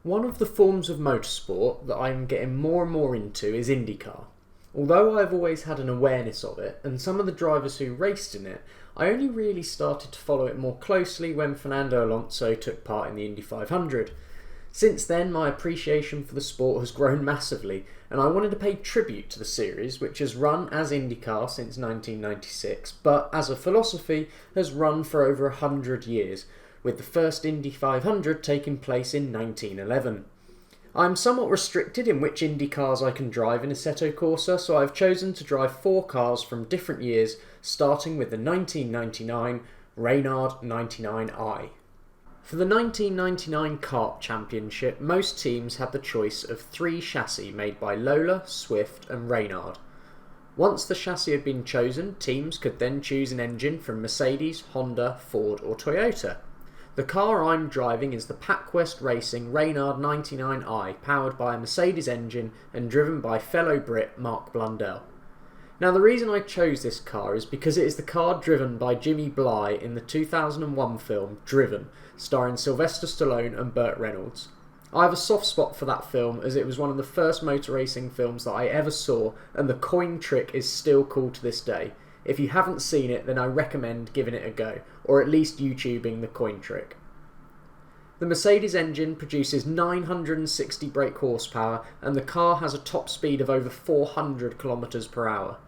One of the forms of motorsport that I'm getting more and more into is IndyCar. Although I've always had an awareness of it, and some of the drivers who raced in it, I only really started to follow it more closely when Fernando Alonso took part in the Indy 500. Since then, my appreciation for the sport has grown massively, and I wanted to pay tribute to the series, which has run as IndyCar since 1996, but as a philosophy has run for over 100 years, with the first Indy 500 taking place in 1911. I'm somewhat restricted in which Indy cars I can drive in Assetto Corsa, so I've chosen to drive 4 cars from different years, starting with the 1999 Reynard 99i. For the 1999 Kart Championship, most teams had the choice of 3 chassis made by Lola, Swift and Reynard. Once the chassis had been chosen, teams could then choose an engine from Mercedes, Honda, Ford or Toyota. The car I'm driving is the PacWest Racing Reynard 99i, powered by a Mercedes engine and driven by fellow Brit Mark Blundell. Now the reason I chose this car is because it is the car driven by Jimmy Bly in the 2001 film Driven, starring Sylvester Stallone and Burt Reynolds. I have a soft spot for that film as it was one of the first motor racing films that I ever saw, and the coin trick is still cool to this day. If you haven't seen it, then I recommend giving it a go, or at least YouTubing the coin trick. The Mercedes engine produces 960 brake horsepower and the car has a top speed of over 400 km per hour.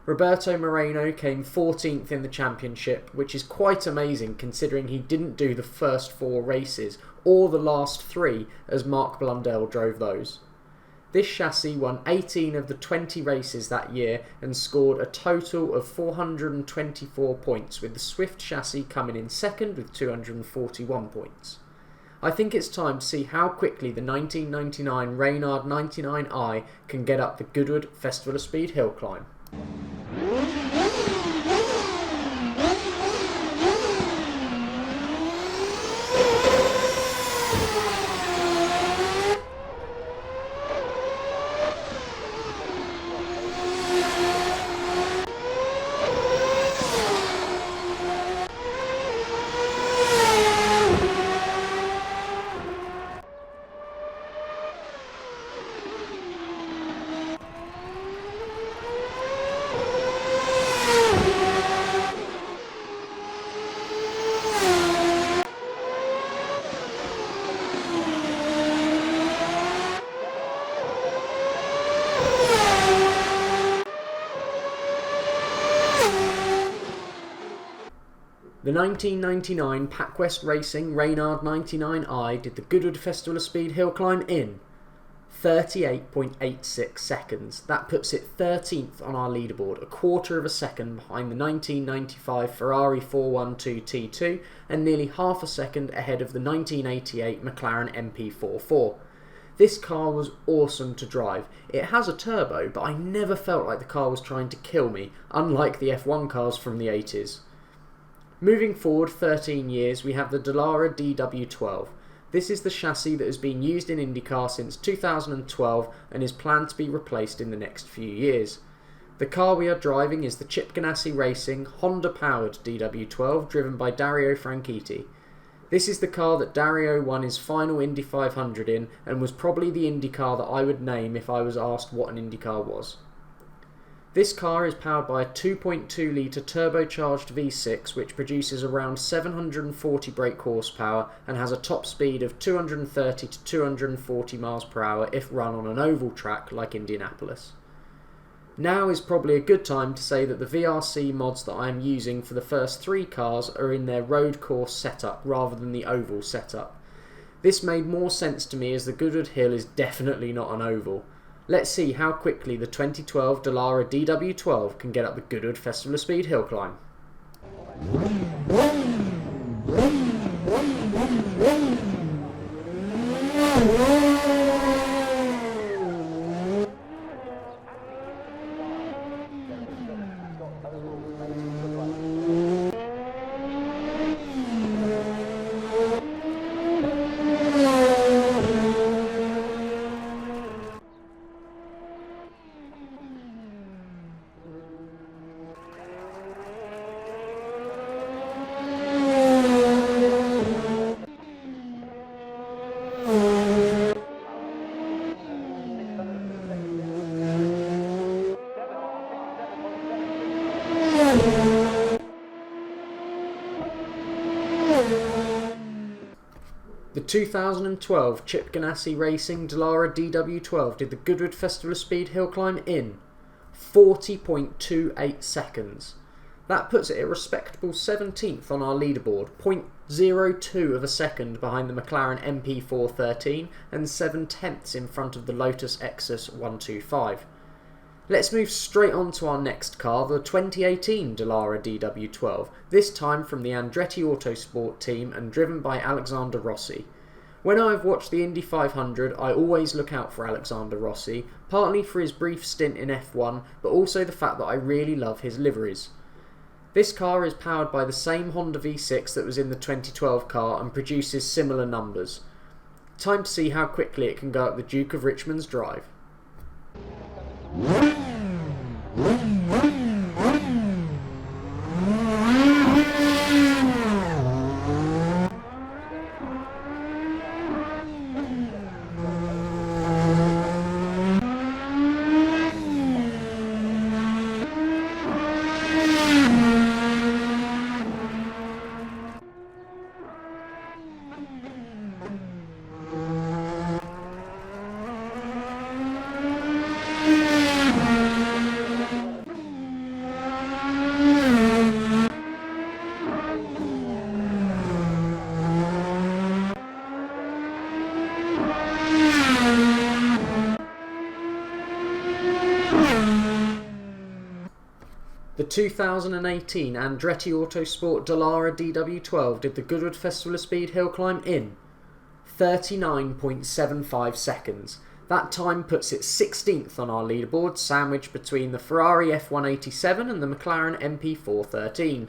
Roberto Moreno came 14th in the championship, which is quite amazing considering he didn't do the first 4 races, or the last 3 as Mark Blundell drove those. This chassis won 18 of the 20 races that year and scored a total of 424 points, with the Swift chassis coming in second with 241 points. I think it's time to see how quickly the 1999 Reynard 99i can get up the Goodwood Festival of Speed hill climb. The 1999 PacWest Racing Reynard 99i did the Goodwood Festival of Speed hill climb in 38.86 seconds. That puts it 13th on our leaderboard, a quarter of a second behind the 1995 Ferrari 412 T2 and nearly half a second ahead of the 1988 McLaren MP44. This car was awesome to drive. It has a turbo, but I never felt like the car was trying to kill me, unlike the F1 cars from the 80s. Moving forward 13 years, we have the Dallara DW12. This is the chassis that has been used in IndyCar since 2012 and is planned to be replaced in the next few years. The car we are driving is the Chip Ganassi Racing Honda-powered DW12 driven by Dario Franchitti. This is the car that Dario won his final Indy 500 in and was probably the IndyCar that I would name if I was asked what an IndyCar was. This car is powered by a 2.2 litre turbocharged V6 which produces around 740 brake horsepower and has a top speed of 230 to 240 miles per hour if run on an oval track like Indianapolis. Now is probably a good time to say that the VRC mods that I am using for the first 3 cars are in their road course setup rather than the oval setup. This made more sense to me as the Goodwood Hill is definitely not an oval. Let's see how quickly the 2012 Dallara DW12 can get up the Goodwood Festival of Speed hill climb. 2012 Chip Ganassi Racing Dallara DW12 did the Goodwood Festival of Speed hill climb in 40.28 seconds. That puts it a respectable 17th on our leaderboard, 0.02 of a second behind the McLaren MP413 and 7/10ths in front of the Lotus Exus 125. Let's move straight on to our next car, the 2018 Dallara DW12, this time from the Andretti Autosport team and driven by Alexander Rossi. When I have watched the Indy 500, I always look out for Alexander Rossi, partly for his brief stint in F1, but also the fact that I really love his liveries. This car is powered by the same Honda V6 that was in the 2012 car and produces similar numbers. Time to see how quickly it can go up the Duke of Richmond's drive. The 2018 Andretti Autosport Dallara DW12 did the Goodwood Festival of Speed hill climb in 39.75 seconds. That time puts it 16th on our leaderboard, sandwiched between the Ferrari F187 and the McLaren MP413.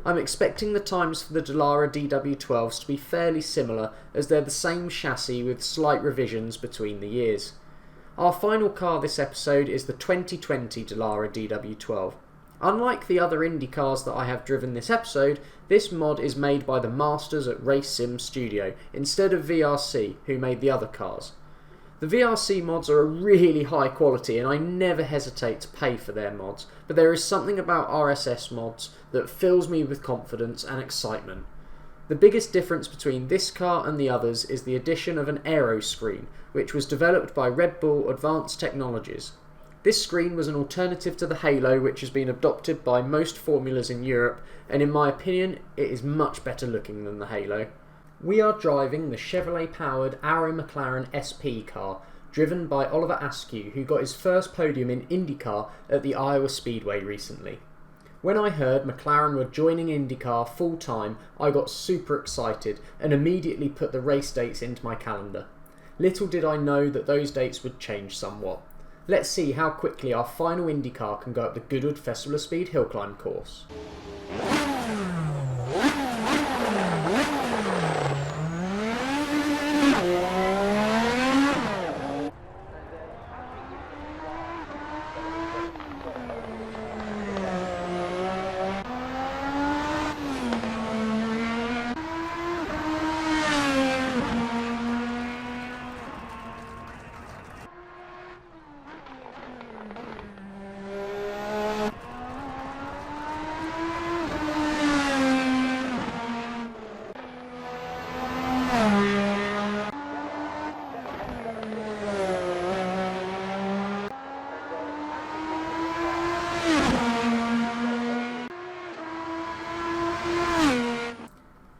I'm expecting the times for the Dallara DW12s to be fairly similar, as they're the same chassis with slight revisions between the years. Our final car this episode is the 2020 Dallara DW12. Unlike the other Indy cars that I have driven this episode, this mod is made by the masters at Race Sim Studio, instead of VRC, who made the other cars. The VRC mods are a really high quality and I never hesitate to pay for their mods, but there is something about RSS mods that fills me with confidence and excitement. The biggest difference between this car and the others is the addition of an aero screen, which was developed by Red Bull Advanced Technologies. This screen was an alternative to the Halo, which has been adopted by most formulas in Europe, and in my opinion it is much better looking than the Halo. We are driving the Chevrolet-powered Arrow McLaren SP car, driven by Oliver Askew, who got his first podium in IndyCar at the Iowa Speedway recently. When I heard McLaren were joining IndyCar full-time, I got super excited and immediately put the race dates into my calendar. Little did I know that those dates would change somewhat. Let's see how quickly our final IndyCar can go up the Goodwood Festival of Speed hill climb course.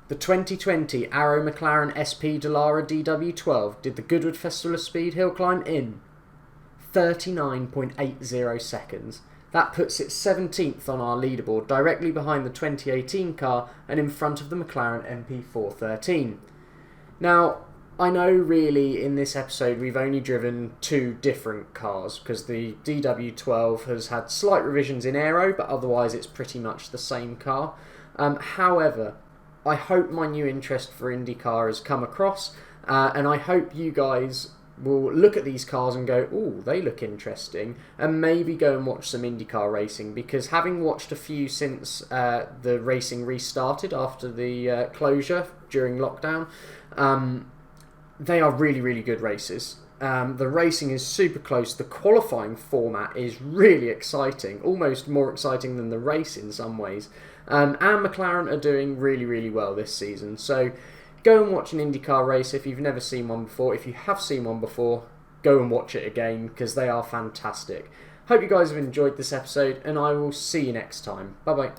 The 2020 Arrow McLaren SP Dallara DW12 did the Goodwood Festival of Speed hill climb in 39.80 seconds. That puts it 17th on our leaderboard, directly behind the 2018 car and in front of the McLaren MP413. Now, I know really in this episode we've only driven two different cars, because the DW12 has had slight revisions in aero, but otherwise it's pretty much the same car. However, I hope my new interest for IndyCar has come across, and I hope you guys will look at these cars and go, "Ooh, they look interesting," and maybe go and watch some IndyCar racing, because having watched a few since the racing restarted after the closure during lockdown, they are really, really good races. The racing is super close. The qualifying format is really exciting, almost more exciting than the race in some ways. And McLaren are doing really, really well this season. So Go and watch an IndyCar race if you've never seen one before. If you have seen one before, go and watch it again because they are fantastic. Hope you guys have enjoyed this episode, and I will see you next time. Bye bye.